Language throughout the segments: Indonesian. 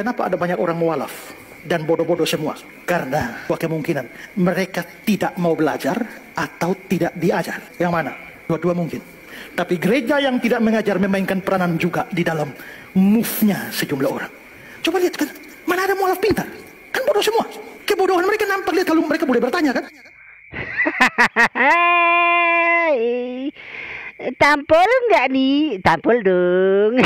Kenapa ada banyak orang mualaf dan bodoh-bodoh semua? Karena kemungkinan mereka tidak mau belajar atau tidak diajar. Yang mana? Dua-dua mungkin. Tapi gereja yang tidak mengajar memainkan peranan juga di dalam move-nya sejumlah orang. Coba lihat kan, mana ada mualaf pintar? Kan bodoh semua. Kebodohan mereka nampak, lihat kalau mereka boleh bertanya kan. Tampol nggak nih? Tampol dong.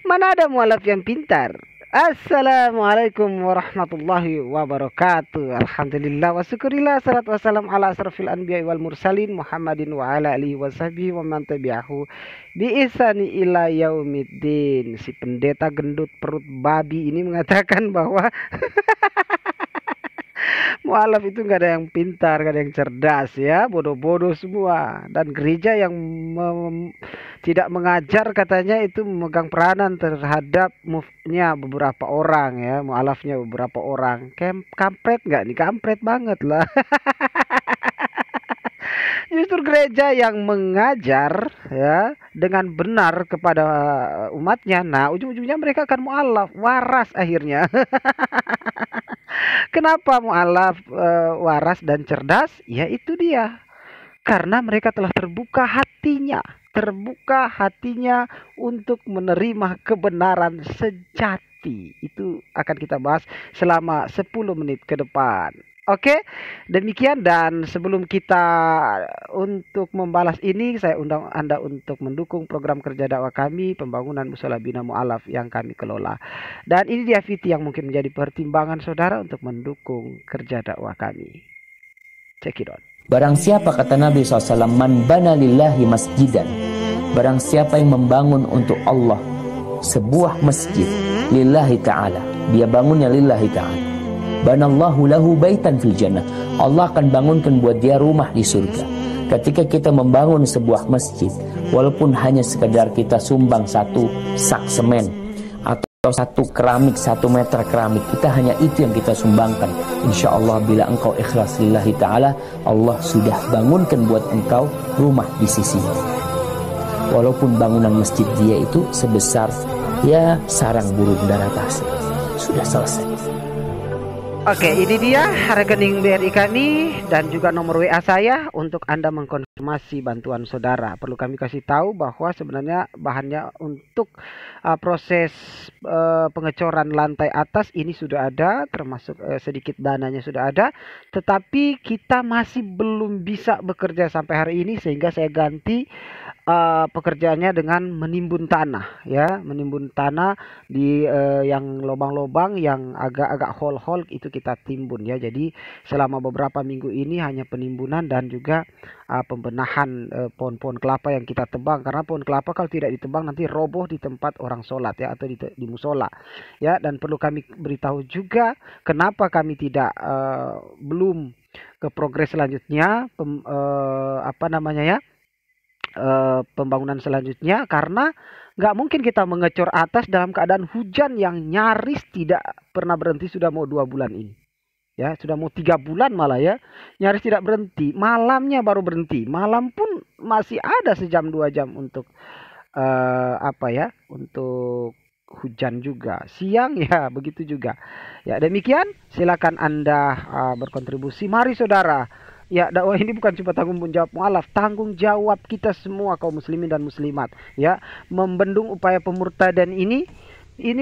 Mana ada mualaf yang pintar? Assalamualaikum warahmatullahi wabarakatuh. Alhamdulillah wa syukurillah, salatu wassalam ala asrafil anbiya wal mursalin Muhammadin wa ala alihi wa sahbihi wa man tabi'ahu bi ihsani ila yaumiddin. Si pendeta gendut perut babi ini mengatakan bahwa mualaf itu nggak ada yang pintar, nggak ada yang cerdas ya, bodoh-bodoh semua. Dan gereja yang tidak mengajar katanya itu memegang peranan terhadap move-nya beberapa orang ya, mualafnya beberapa orang. Kampret nggak nih? Kampret banget lah. Justru gereja yang mengajar ya dengan benar kepada umatnya, nah ujung-ujungnya mereka akan mualaf, waras akhirnya. Kenapa mualaf waras dan cerdas? Ya itu dia. Karena mereka telah terbuka hatinya untuk menerima kebenaran sejati. Itu akan kita bahas selama 10 menit ke depan. Oke, demikian, dan sebelum kita untuk membalas ini, saya undang Anda untuk mendukung program kerja dakwah kami, pembangunan Mushola Bina Mu'alaf yang kami kelola. Dan ini dia VT yang mungkin menjadi pertimbangan saudara untuk mendukung kerja dakwah kami. Check it out. Barang siapa, kata Nabi SAW, man bana lillahi masjidan, barang siapa yang membangun untuk Allah sebuah masjid, lillahi ta'ala, dia bangunnya lillahi ta'ala, banallahu lahu baitan fil jannah, Allah akan bangunkan buat dia rumah di surga. Ketika kita membangun sebuah masjid, walaupun hanya sekedar kita sumbang satu sak semen atau satu keramik, 1 meter keramik, kita hanya itu yang kita sumbangkan. Insya Allah bila engkau ikhlas lillahi ta'ala, Allah sudah bangunkan buat engkau rumah di sisinya. Walaupun bangunan masjid dia itu sebesar ya sarang burung daratan, sudah selesai. Oke, ini dia rekening BRI kami dan juga nomor WA saya untuk Anda mengkonfirmasi bantuan saudara. Perlu kami kasih tahu bahwa sebenarnya bahannya untuk proses pengecoran lantai atas ini sudah ada, termasuk sedikit dananya sudah ada, tetapi kita masih belum bisa bekerja sampai hari ini, sehingga saya ganti pekerjaannya dengan menimbun tanah ya, menimbun tanah di yang lobang-lobang yang agak-agak hole-hole itu kita timbun ya. Jadi selama beberapa minggu ini hanya penimbunan dan juga pembenahan pohon-pohon kelapa yang kita tebang, karena pohon kelapa kalau tidak ditebang nanti roboh di tempat orang sholat ya, atau di musola ya. Dan perlu kami beritahu juga kenapa kami tidak belum ke progres selanjutnya, pembangunan selanjutnya, karena nggak mungkin kita mengecor atas dalam keadaan hujan yang nyaris tidak pernah berhenti sudah mau 2 bulan ini ya, sudah mau 3 bulan malah ya, nyaris tidak berhenti. Malamnya baru berhenti, malam pun masih ada sejam 2 jam untuk untuk hujan juga, siang ya begitu juga ya. Demikian, silakan Anda berkontribusi. Mari saudara ya, dakwah ini bukan cuma tanggung jawab mualaf, tanggung jawab kita semua kaum muslimin dan muslimat ya. Membendung upaya pemurtadan ini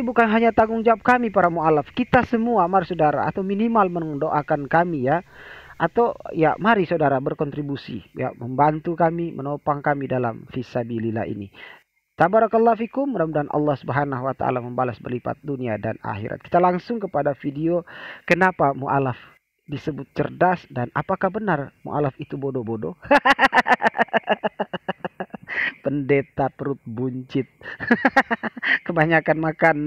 bukan hanya tanggung jawab kami para mualaf, kita semua mari saudara, atau minimal mendoakan kami ya, atau ya mari saudara berkontribusi ya, membantu kami, menopang kami dalam fisabilillah ini. Tabarakallah fikum, mudah-mudahan Allah Subhanahu wa taala membalas berlipat dunia dan akhirat. Kita langsung kepada video kenapa mualaf disebut cerdas dan apakah benar mualaf itu bodoh-bodoh. Pendeta perut buncit. Kebanyakan makan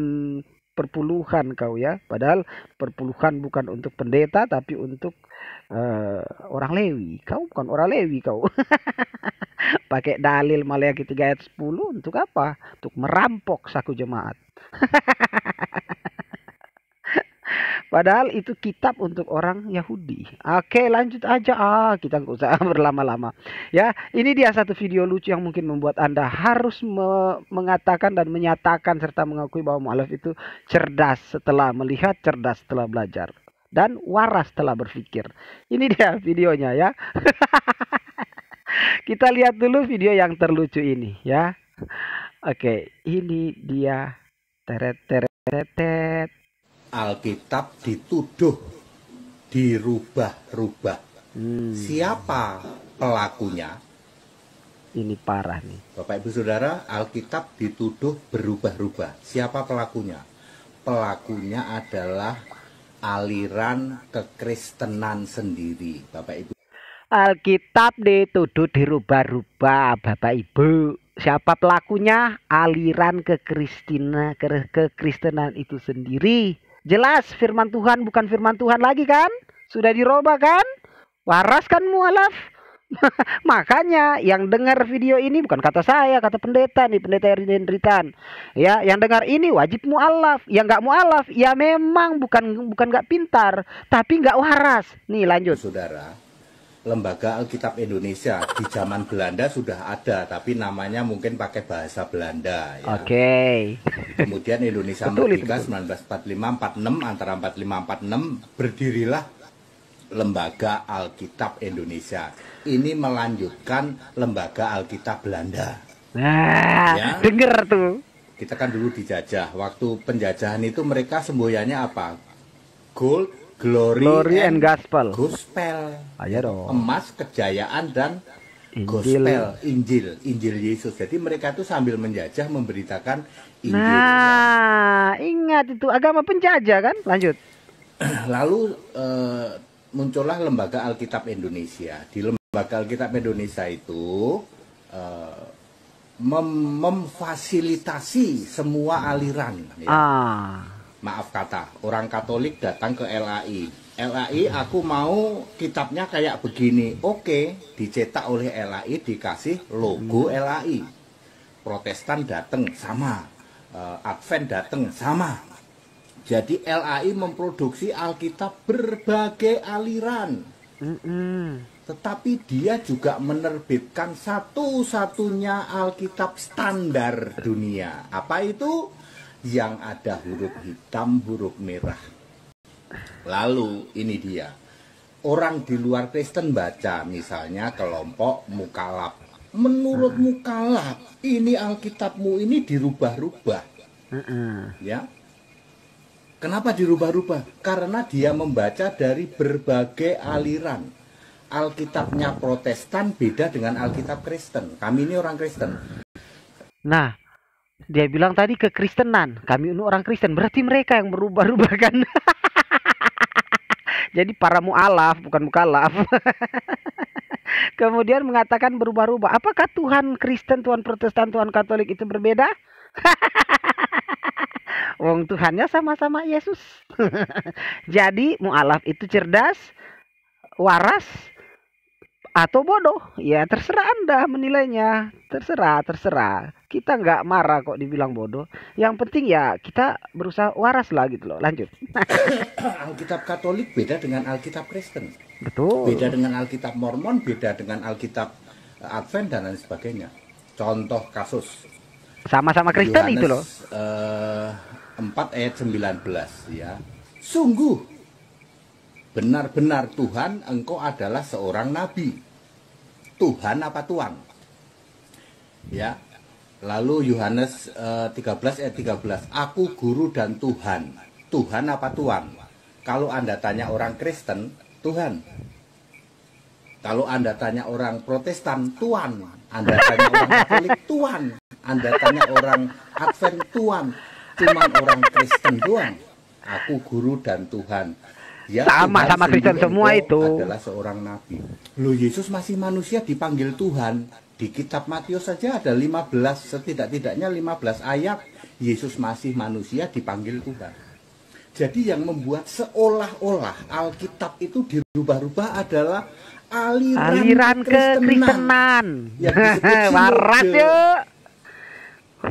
perpuluhan kau ya, padahal perpuluhan bukan untuk pendeta tapi untuk orang Lewi. Kau bukan orang Lewi kau. Pakai dalil Maleakhi 3 ayat 10 untuk apa? Untuk merampok saku jemaat. Padahal itu kitab untuk orang Yahudi. Oke, lanjut aja. Kita nggak usah berlama-lama. Ya, ini dia satu video lucu yang mungkin membuat Anda harus mengatakan dan menyatakan serta mengakui bahwa mu'alaf itu cerdas setelah melihat, cerdas setelah belajar, dan waras setelah berpikir. Ini dia videonya ya. Kita lihat dulu video yang terlucu ini ya. Oke, ini dia. Teret teret teret. Alkitab dituduh dirubah-rubah. Siapa pelakunya? Ini parah nih. Bapak Ibu Saudara, Alkitab dituduh berubah-rubah. Siapa pelakunya? Pelakunya adalah aliran kekristenan sendiri, Bapak Ibu. Alkitab dituduh dirubah-rubah, Bapak Ibu. Siapa pelakunya? Aliran kekristenan itu sendiri. Jelas firman Tuhan bukan firman Tuhan lagi kan? Sudah dirubah kan? Waras kan mu'alaf? Makanya yang dengar video ini bukan kata saya, kata pendeta nih, pendeta Rinritan. Ya, yang dengar ini wajib mu'alaf. Yang nggak mu'alaf, ya memang bukan nggak pintar, tapi nggak waras. Nih lanjut. Saudara, Lembaga Alkitab Indonesia di zaman Belanda sudah ada, tapi namanya mungkin pakai bahasa Belanda. Ya. Oke. Kemudian Indonesia Merdeka 1945-46, antara 45-46 berdirilah Lembaga Alkitab Indonesia. Ini melanjutkan Lembaga Alkitab Belanda. Nah, ya. Denger tuh. Kita kan dulu dijajah. Waktu penjajahan itu mereka semboyannya apa? Gold, glory and gospel. Ayo dong. Emas, kejayaan, dan gospel, Injil Yesus. Jadi mereka itu sambil menjajah memberitakan Injil. Nah, ingat itu agama penjajah kan? Lanjut. Lalu muncullah Lembaga Alkitab Indonesia. Di Lembaga Alkitab Indonesia itu memfasilitasi semua aliran. Ya. Maaf kata, orang Katolik datang ke LAI. LAI, aku mau kitabnya kayak begini. Oke, dicetak oleh LAI, dikasih logo LAI. Protestan datang sama, Advent datang sama. Jadi LAI memproduksi Alkitab berbagai aliran. Tetapi dia juga menerbitkan satu-satunya Alkitab standar dunia. Apa itu? Yang ada huruf hitam, huruf merah. Lalu ini dia. Orang di luar Kristen baca, misalnya kelompok Mukalaf. Menurut Mukalaf, ini Alkitabmu ini dirubah-rubah. Ya. Kenapa dirubah-rubah? Karena dia membaca dari berbagai aliran. Alkitabnya Protestan beda dengan Alkitab Kristen. Kami ini orang Kristen. Nah, dia bilang tadi kekristenan. Kami ini orang Kristen. Berarti mereka yang berubah-ubah kan? Jadi para mu'alaf, bukan mukalaf. Kemudian mengatakan berubah-ubah. Apakah Tuhan Kristen, Tuhan Protestan, Tuhan Katolik itu berbeda? Wong Tuhannya sama-sama Yesus. Jadi mu'alaf itu cerdas, waras, atau bodoh. Ya terserah Anda menilainya. Terserah. Kita nggak marah kok dibilang bodoh. Yang penting ya kita berusaha waras lah gitu loh. Lanjut. Alkitab Katolik beda dengan Alkitab Kristen. Betul. Beda dengan Alkitab Mormon, beda dengan Alkitab Advent dan lain sebagainya. Contoh kasus. Sama-sama Kristen itu loh. 4 ayat 19 ya. Sungguh benar-benar Tuhan, engkau adalah seorang nabi. Tuhan apa Tuhan? Ya. Lalu Yohanes 13 ayat 13. Aku guru dan Tuhan. Tuhan apa Tuhan? Kalau Anda tanya orang Kristen, Tuhan. Kalau Anda tanya orang Protestan, Tuhan. Anda tanya orang Katolik, Tuhan. Anda tanya orang Advent, Tuhan. Cuman orang Kristen doang. Aku guru dan Tuhan. Ya, sama Kristen semua itu adalah seorang nabi. Loh, Yesus masih manusia dipanggil Tuhan. Di kitab Matius saja ada 15, setidak-tidaknya 15 ayat Yesus masih manusia dipanggil Tuhan. Jadi yang membuat seolah-olah Alkitab itu dirubah-rubah adalah aliran kekristenan. Waras yuk.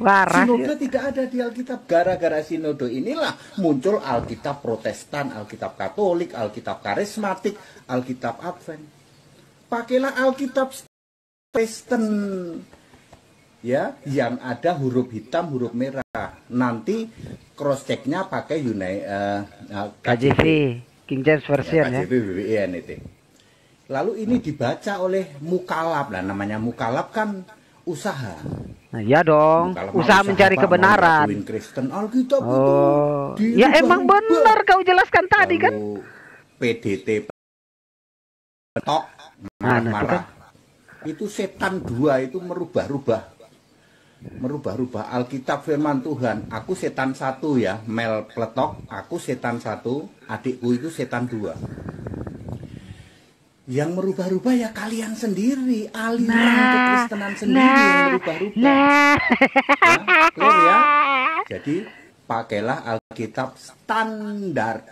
Waras. Sinode tidak ada di Alkitab. Gara-gara sinode inilah muncul Alkitab Protestan, Alkitab Katolik, Alkitab Karismatik, Alkitab Advent. Pakailah Alkitab Kristen, ya, yang ada huruf hitam, huruf merah. Nanti cross checknya pakai KJV, King James Version ya. KJV BBN itu. Lalu ini dibaca oleh mukalaf. Nah, namanya mukalaf kan usaha. Nah, ya dong, usaha mencari kebenaran. Kristen Alkitab oh, itu ya emang benar kau jelaskan tadi kan. PDT petok marah-marah. Itu setan dua itu merubah-rubah Alkitab firman Tuhan. Aku setan satu ya, Mel Pletok, aku setan satu, adikku itu setan dua. Yang merubah-rubah ya kalian sendiri, aliran kekristenan sendiri yang merubah-rubah. Clear ya? Jadi pakailah Alkitab standar,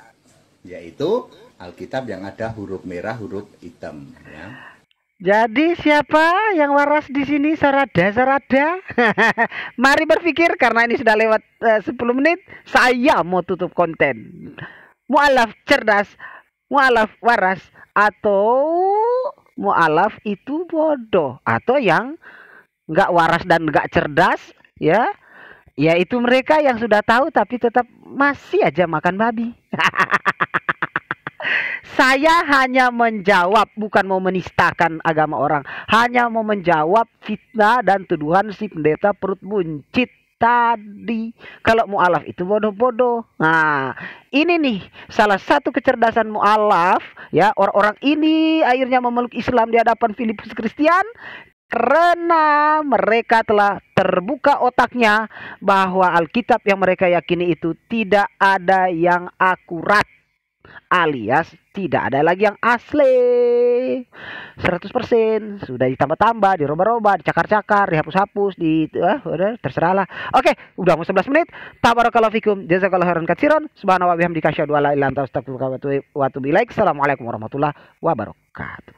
yaitu Alkitab yang ada huruf merah, huruf hitam. Ya. Jadi siapa yang waras di sini? Sarada. Mari berpikir karena ini sudah lewat 10 menit. Saya mau tutup konten. Mu'alaf cerdas, mu'alaf waras, atau mu'alaf itu bodoh, atau yang nggak waras dan nggak cerdas, ya, yaitu mereka yang sudah tahu tapi tetap masih aja makan babi. Saya hanya menjawab, bukan mau menistakan agama orang, hanya mau menjawab fitnah dan tuduhan si pendeta perut buncit tadi. Kalau mu'alaf itu bodoh-bodoh. Nah, ini nih salah satu kecerdasan mu'alaf, ya. Orang-orang ini akhirnya memeluk Islam di hadapan Filipus Kristian karena mereka telah terbuka otaknya bahwa Alkitab yang mereka yakini itu tidak ada yang akurat, alias tidak ada lagi yang asli 100%. Sudah ditambah-tambah, dirubah-rubah, dicakar-cakar, dihapus-hapus, udah terserahlah. Oke, udah mau 11 menit. Tabarakallahu fikum, jazakallahu khairan katsiran. Subhanallahi wa bihamdihi asyhadu an la ilaha illa anta astaghfiruka wa atubu ilaik. Assalamualaikum warahmatullahi wabarakatuh.